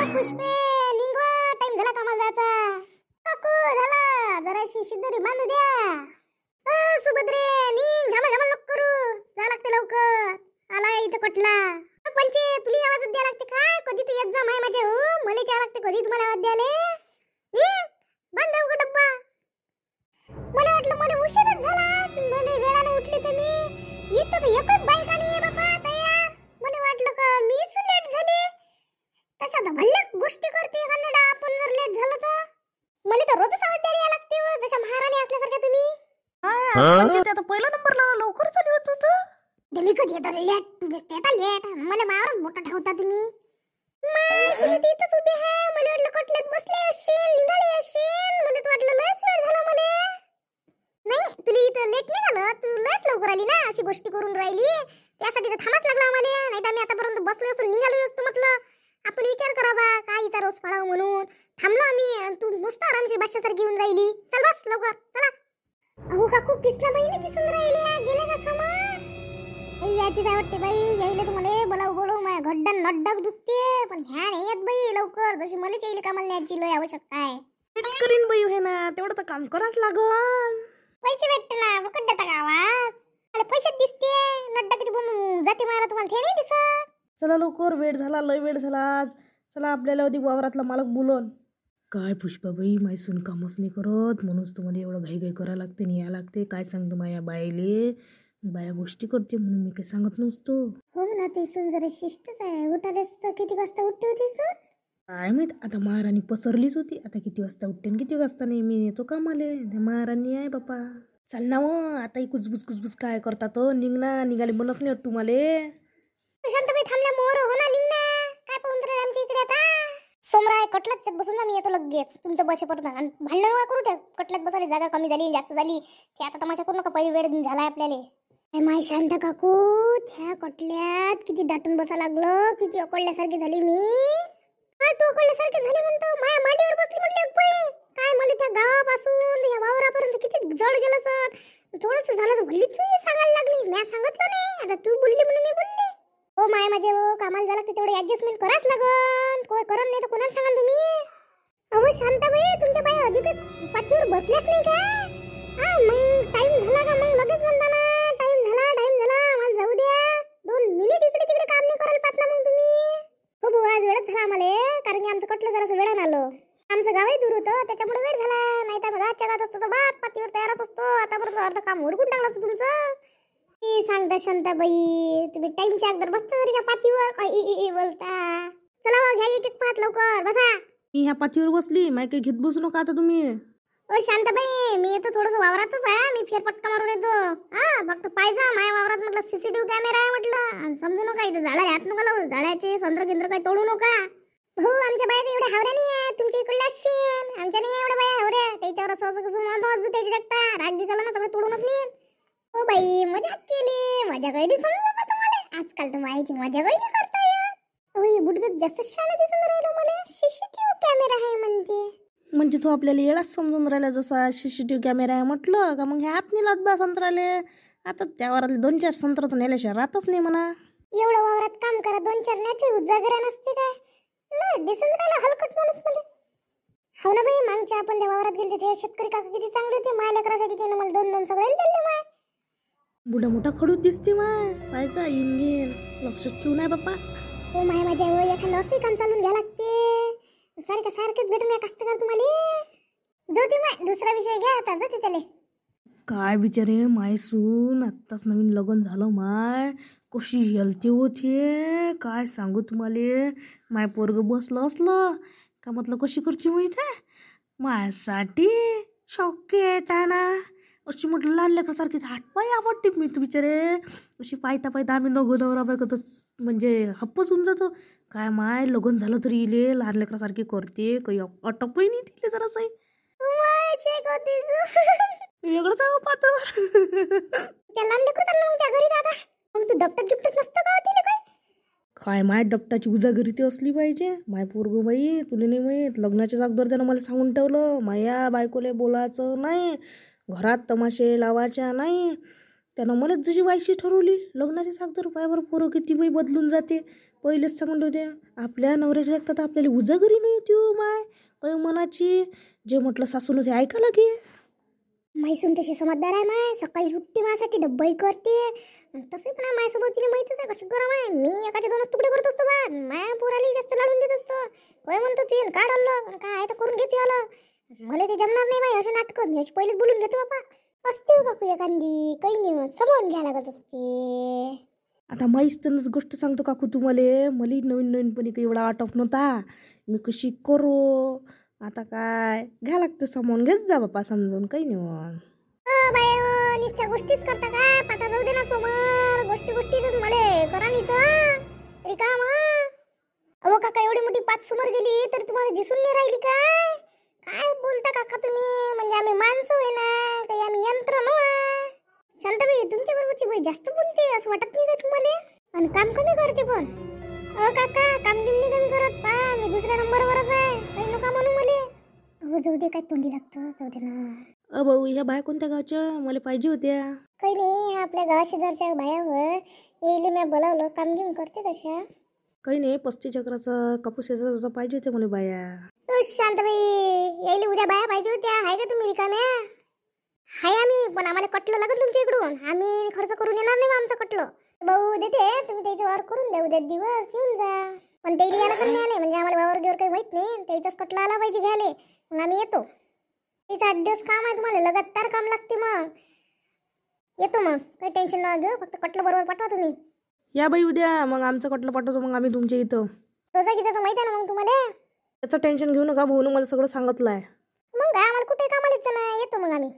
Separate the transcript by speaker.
Speaker 1: पुष्पे निघो, time झाला कामाला जायचा. काकू झाला, जराशी शिदोरी बांधू द्या. सुभद्रे निघ, झामा झामा नको करू, जा लागते लवकर. आला इथं कटला. पंचे तुला आवाज द्या लागते काय? कधी तर येत जा माय माझे हो, मला चहा लागते कधी तुम्हाला आवाज द्याले. बंद जाऊ का डब्बा? मला वाटलं मला उशीरच झाला, मला वेळाने उठली तर मी इथं तर एकच बाईक आणि आहे बाबा तयार. मला वाटलं का मीच लेट झाले. तशा तर भल्ल्या गोष्टी करते कन्नडा, आपण जर लेट झालं तर मला तर रोजच आवाज द्यायला लागते हो, जशा महाराणी असल्यासारख्या तुम्ही.
Speaker 2: म्हणजे आता पहिला नंबरला लवकर चालू होत होतं.
Speaker 1: मी कधी येतो लेट, दिसते आता लेट. मला मारच मोठा ठेवता तुम्ही. तुम्ही तिथंच उभे आहे, मला वाटलं कटलेत बसले असेल, निघाले असेल. मला तर वाटलं लयच वेळ झाला. मला नाही, तुला इथं लेट नाही झालं, तू लयच लवकर आली ना, अशी गोष्टी करून राहिली. त्यासाठी तर थांबाच लागला आम्हाला. नाही तर आम्ही आतापर्यंत बसलो असून निघालो असतो. म्हटलं आपण विचार करावा काय हिचा रोज पडावं म्हणून थांबलो आम्ही. तू मस्त आरामशीर बादशासारखी येऊन राहिली. चल बस लवकर चला. अहो काकू कृष्णा बहिणी दिसून राहिल्या, गेले का समोर? याचीच आहे वाटते बाई, यायला तुम्हाला बोलाव बोलव माझ्या घड्डा नड्डा दुखते, पण ह्या नाही येत बाई लवकर. जशी मला चालली कामाला न्यायची लय आवश्यकता आहे.
Speaker 2: करीन बाई हे ना, तेवढं तर काम करावंच लागन.
Speaker 1: पैसे भेटते ना, फुकट देता का आवाज? मला पैशात दिसते, नड्डा किती बनून जाते मारा तुम्हाला ते नाही दिसत.
Speaker 2: चला लवकर, वेळ झाला, लय वेळ झाला आज. चला आपल्याला अधिक वावरातला मालक बोलवून. काय पुष्पाबाई, माय सून कामच नाही करत, म्हणूनच तुम्हाला एवढं घाई करायला लागते आणि या लागते. काय सांगतो माया बायले, बाया गोष्टी करते म्हणून मी काही सांगत नसतो.
Speaker 1: हो ना, ती सून जरा शिस्तच आहे. उठालेच किती वाजता उठते होती सून?
Speaker 2: काय माहित, आता महाराणी पसरलीच होती. आता किती वाजता उठते आणि किती वाजता नाही. मी येतो कामाले, महाराणी आहे बापा. चल ना आता ही कुजबुज कुजबुज काय करतात निघना, निघाले म्हणत नाही तुम्हाला.
Speaker 1: शांतबाई थांबल्या मोर हो ना, निघ ना. काय पाहून राहिले आमच्या इकडे आता? सोमराय कटलाच बसून ना, मी येतो लगेच तुमचं बसे पडता. आणि भांडण नका करू, त्या कटलात बसायला जागा कमी झाली जास्त झाली ते आता तमाशा करू नका. पहिली वेळ झालाय आपल्याला. माय शांत काकू, त्या कटल्यात किती दाटून बसा लागलं, किती अकडल्यासारखी झाली मी. काय तू अकडल्यासारखी झाली म्हणतो? माया मांडीवर बसली म्हटली. काय मला त्या गावापासून या वावरापर्यंत किती जड गेलं सर. थोडंसं झालं तर भल्ली तू सांगायला लागली, मी सांगितलं नाही. आता तू बोलली म्हणून मी बोलली. हो माय माझे हो, कामाला झाला की तेवढे ऍडजस्टमेंट कराच लागन. कोण करत नाही तर कोणाला सांगाल तुम्ही? अहो शांताबाई, तुमच्या बाई अधिक पाठीवर बसल्याच नाही का? मग टाइम झाला का? मग लगेच म्हणता ना टाइम झाला आम्हाला जाऊ द्या. 2 मिनिट इकडे तिकडे काम नाही करायला पाहत ना मग तुम्ही. हो भाऊ, आज वेळच झाला आम्हाला, कारण की आमचं कटलं जरासं वेळानं आलं. आमचं गावही दूर होतं, त्याच्यामुळे वेळ झाला. नाही तर मग आजच्या गावात असतो तर बाप पातीवर तयारच असतो. आतापर्यंत अर्ध काम उरकून टाकलं असतं तुमचं. की सांगता शांताबाई, तुम्ही टाइमच्या अगोदर बसता तरी का पातीवर काय बोलता? चला मग घ्या एक पात लवकर बसा.
Speaker 2: मी ह्या पाठीवर बसली, माय काही घेत बसू नका आता तुम्ही.
Speaker 1: ओ शांताबाई, मी येतो थोडंसं वावरातच आहे. मी फेरपटका मारून येतो. फक्त पाहिजे माझ्या वावरात म्हटलं सीसीटीव्ही कॅमेरा आहे म्हटलं. समजू नका इथं झाडा हात नका लावू. झाडाचे संत्र केंद्र काही तोडू नका. हो, आमच्या बाया काही एवढ्या हावऱ्या नाही आहे. तुमच्या इकडल्या असेल, आमच्या नाही एवढ्या बाया हावऱ्या. त्याच्यावर असं कसं म्हणतो त्याची देखता राग दिसाला ना, सगळं तोडूनच नाही. हो बाई, मजाक केली. मजा काही दिसून नका तुम्हाला. आजकाल तर मायाची मजा काही नाही करता येत. हो, बुडगत जास्त शाळा दिसून राहिलो मला. सीसीटीव्ही कॅमेरा आहे म्हणते.
Speaker 2: म्हणजे तू आपल्याला येळाच समजून राहिला जसा सीसीटीव्ही कॅमेरा आहे म्हटलं का. मग हे हात नाही लावत बा संत्राले. आता त्यावरातले 2-4 संत्र तर नेल्याशिवाय राहतच नाही म्हणा.
Speaker 1: एवढं वावरात काम करा, 2-4 न्याची उजागरा नसते काय? नाही दिसून राहिला हलकट माणूस मला. हो ना बाई, मागच्या आपण त्या वावरात गेले ते शेतकरी काका किती चांगले होते. माय लेकरासाठी त्यानं मला 2-2 सगळे दिले. माय
Speaker 2: बुडा मोठा खडूच दिसते माय. पाहायचा इंजिन लक्षात ठेवू नाही बाप्पा.
Speaker 1: हो माय माझ्या एखादं असंही काम चालून घ्या लागते. सारखेच भेटून काय कष्ट कर तुम्हाला. जाऊ माय, दुसरा विषय घ्या आता. जाते त्याले
Speaker 2: काय बिचारे माय सून, आत्ताच नवीन लग्न झालं माय. कशी हेलते होते काय सांगू तुम्हाला. माय पोरग बसलं असलं का म्हटलं कशी करते माहीत आहे माझ्यासाठी शॉकेट आणा. अशी म्हटलं लहान लेकरासारखी हातपाय आवडते मी तर बिचारे. अशी पायता आम्ही नवरा बायको म्हणजे हप्पच होऊन जातो. काय माय लग्न झालं तरी इले लहान लेकरासारखी करते. काही अटपही नाही तिले जरासही. वेगळंच आहे पाहतो.
Speaker 1: त्या लहान लेकरू चाललं मग त्या घरी दादा. मग तू दप्तर गिफ्ट नसतं का तिने काय?
Speaker 2: काय माय डपटाची उजागरी ते असली पाहिजे. माय पोरगो बाई तुला नाही माहीत, लग्नाच्या अगोदर त्यानं मला सांगून ठेवलं माया बायकोले बोलायचं नाही, घरात तमाशे लावायच्या नाही. त्यानं मलाच जशी वायशी ठरवली लग्नाच्या अगोदर. पायावर पोरं किती बाई बदलून जाते. पहिलेच सांगून होते आपल्या नवऱ्याच्या एकटा तर आपल्याला उजागरी नाही होती हो माय. काही मनाची जे म्हटलं सासून होते ऐका लागे.
Speaker 1: मैसून तशी समजदार आहे माय. सकाळी उठते माझ्यासाठी डब्बाही करते. आणि तसं पण माझ्यासोबत तिला माहितीच आहे कशी गरम आहे. मी एकाचे 2 तुकडे करत असतो बा. माया पोराला जास्त लाडून देत असतो. काय म्हणतो तू काढ आणलं काय आहे तर करून घेते आलं. मला ते जमणार नाही बाई असे नाटकं. मी अशी पहिलेच बोलून घेतो बापा. असते हो काकू एखादी काही नाही समोरून घ्या लागत असते.
Speaker 2: आता माहीच गोष्ट सांगतो काकू तुम्हाला. मला नवीन नवीनपणी काही एवढा आटप नव्हता. मी कशी करू आता काय घ्या लागते सामान घेत जा बापा समजून काही नाही मग.
Speaker 1: बाय नुसत्या गोष्टीच करता काय पाता जाऊ दे ना समोर. गोष्टीच मला करा नाही तर रिकाम. अहो काका एवढी मोठी 5 समोर गेली तर तुम्हाला दिसून नाही राहिली काय. काय बोलता काका तुम्ही. म्हणजे आम्ही माणसं आहे ना काही आम्ही यंत्र नव्हा. शांताबाई तुमच्या बरोबरची बाई जास्त बोलते असं वाटत नाही का तुम्हाला. आणि काम कमी करते पण. काका काम नाही कमी करत पा. मी दुसऱ्या नंबरवरच आहे. काही नका म्हणू मला. हो जाऊ दे काय तोंडी लागतं जाऊ दे ना.
Speaker 2: भाऊ ह्या बाया कोणत्या गावच्या मला पाहिजे होत्या.
Speaker 1: काही नाही आपल्या गावा शेजारच्या बायावर येईल मी बोलावलं काम घेऊन करते तशा.
Speaker 2: काही नाही 35 चक्राचा कापूस याचा पाहिजे होते मला बाया.
Speaker 1: शांताबाई यायला उद्या बाया पाहिजे होत्या. आहे का तुम्ही रिकाम्या. हाय आम्ही पण आम्हाला कटलं लागत तुमच्या इकडून. आम्ही खर्च करून येणार नाही आमचं कटलं. भाऊ देते तुम्ही त्याचं वावर करून द्या उद्या दिवस येऊन जा. पण त्याला यायला पण नाही आले म्हणजे आम्हाला वावर गिवर काही माहित नाही. त्याचाच कटला आला पाहिजे घ्यायला मग आम्ही येतो. त्याचं 8 दिवस काम आहे तुम्हाला लगातार काम लागते. मग येतो मग काही टेन्शन नका घेऊ. फक्त कटलं बरोबर पाठवा तुम्ही.
Speaker 2: या बाई उद्या मग आमचं कटलं पाठवतो मग आम्ही तुमच्या इथं.
Speaker 1: रोजा गिजाचं माहिती आहे ना मग तुम्हाला.
Speaker 2: त्याचं टेन्शन घेऊ नका भाऊनं मला सगळं सांगितलं आहे.
Speaker 1: मग काय आम्हाला कुठे कामाला नाही येतो मग आम्ही.